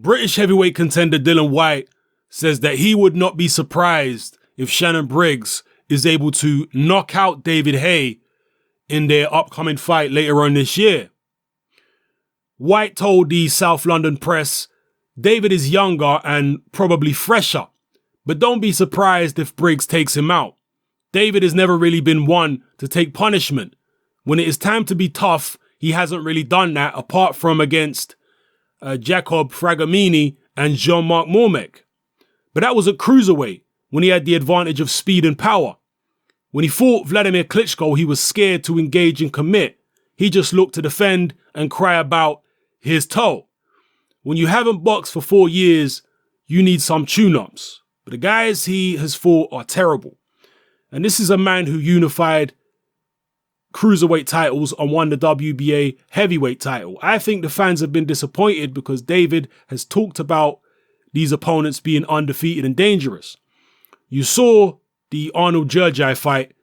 British heavyweight contender Dillian Whyte says that he would not be surprised if Shannon Briggs is able to knock out David Haye in their upcoming fight later on this year. Whyte told the South London press, David is younger and probably fresher, but don't be surprised if Briggs takes him out. David has never really been one to take punishment. When it is time to be tough, he hasn't really done that apart from against Jacob Fragamini and Jean-Marc Mormec. But that was at cruiserweight when he had the advantage of speed and power. When he fought Vladimir Klitschko, he was scared to engage and commit. He just looked to defend and cry about his toe. When you haven't boxed for 4 years, you need some tune-ups. But the guys he has fought are terrible. And this is a man who unified cruiserweight titles and won the WBA heavyweight title. I think the fans have been disappointed because David has talked about these opponents being undefeated and dangerous. You saw the Arnold Jurjai fight.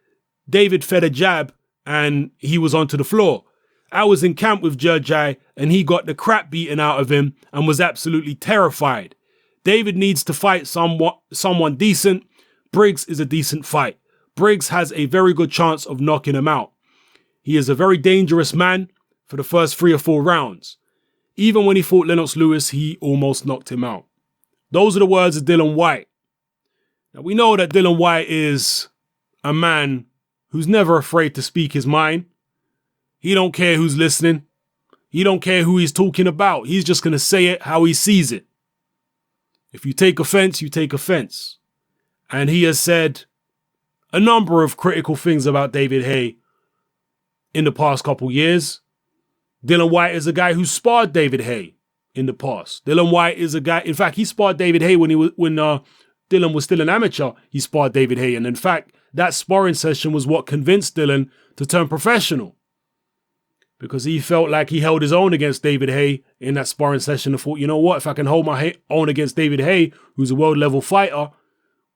David fed a jab and he was onto the floor. I was in camp with Jurjai and he got the crap beaten out of him and was absolutely terrified. David needs to fight someone decent. Briggs is a decent fight. Briggs has a very good chance of knocking him out. He is a very dangerous man for the first 3 or 4 rounds. Even when he fought Lennox Lewis, he almost knocked him out. Those are the words of Dillian Whyte. Now, we know that Dillian Whyte is a man who's never afraid to speak his mind. He don't care who's listening. He don't care who he's talking about. He's just going to say it how he sees it. If you take offense, you take offense. And he has said a number of critical things about David Haye in the past couple years. Dillian Whyte is a guy who sparred David Haye in the past. Dillian Whyte is a guy, in fact, he sparred David Haye when Dillian was still an amateur. He sparred David Haye. And in fact, that sparring session was what convinced Dillian to turn professional. Because he felt like he held his own against David Haye in that sparring session and thought, you know what, if I can hold my own against David Haye, who's a world level fighter,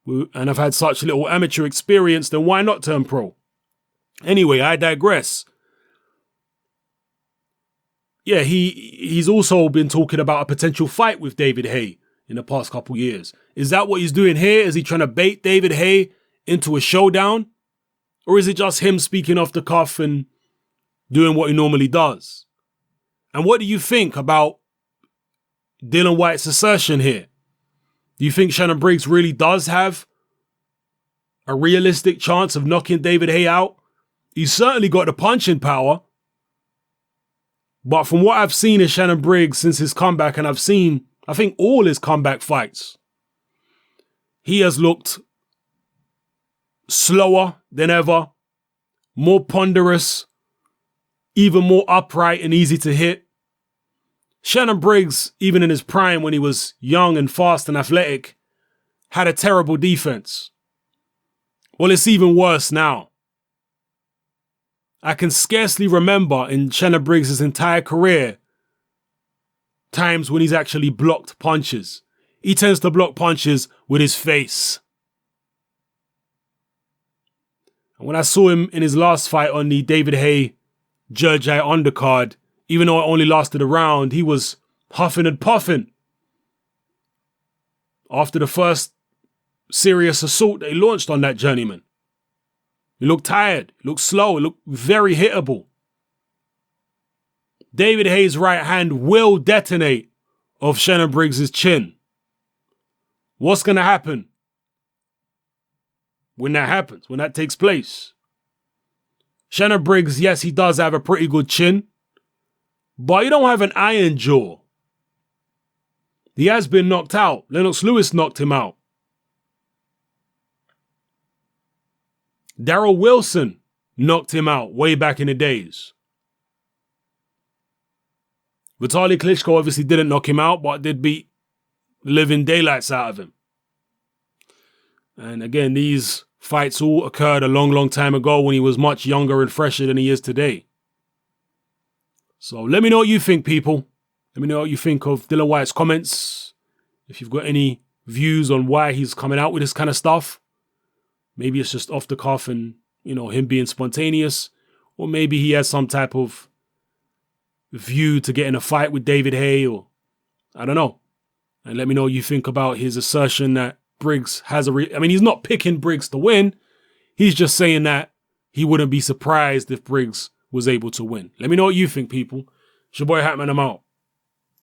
and I've had such little amateur experience, then why not turn pro? Anyway, I digress. Yeah, he's also been talking about a potential fight with David Haye in the past couple years. Is that what he's doing here? Is he trying to bait David Haye into a showdown? Or is it just him speaking off the cuff and doing what he normally does? And what do you think about Dillian Whyte's assertion here? Do you think Shannon Briggs really does have a realistic chance of knocking David Haye out? He's certainly got the punching power. But from what I've seen of Shannon Briggs since his comeback, and I've seen, I think, all his comeback fights, he has looked slower than ever, more ponderous, even more upright and easy to hit. Shannon Briggs, even in his prime when he was young and fast and athletic, had a terrible defense. Well, it's even worse now. I can scarcely remember in Shannon Briggs' entire career times when he's actually blocked punches. He tends to block punches with his face. And when I saw him in his last fight on the David Haye Jurjai undercard, even though it only lasted a round, he was huffing and puffing. After the first serious assault they launched on that journeyman. He looked tired, he looked slow, he looked very hittable. David Haye's right hand will detonate off Shannon Briggs' chin. What's going to happen when that happens, when that takes place? Shannon Briggs, yes, he does have a pretty good chin, but he don't have an iron jaw. He has been knocked out. Lennox Lewis knocked him out. Darryl Wilson knocked him out way back in the days. Vitaly Klitschko obviously didn't knock him out, but did beat living daylights out of him. And again, these fights all occurred a long, long time ago when he was much younger and fresher than he is today. So let me know what you think, people. Let me know what you think of Dillian Whyte's comments. If you've got any views on why he's coming out with this kind of stuff. Maybe it's just off the cuff and, you know, him being spontaneous. Or maybe he has some type of view to get in a fight with David Haye, or I don't know. And let me know what you think about his assertion that Briggs has I mean, he's not picking Briggs to win. He's just saying that he wouldn't be surprised if Briggs was able to win. Let me know what you think, people. It's your boy Hatman, I'm out.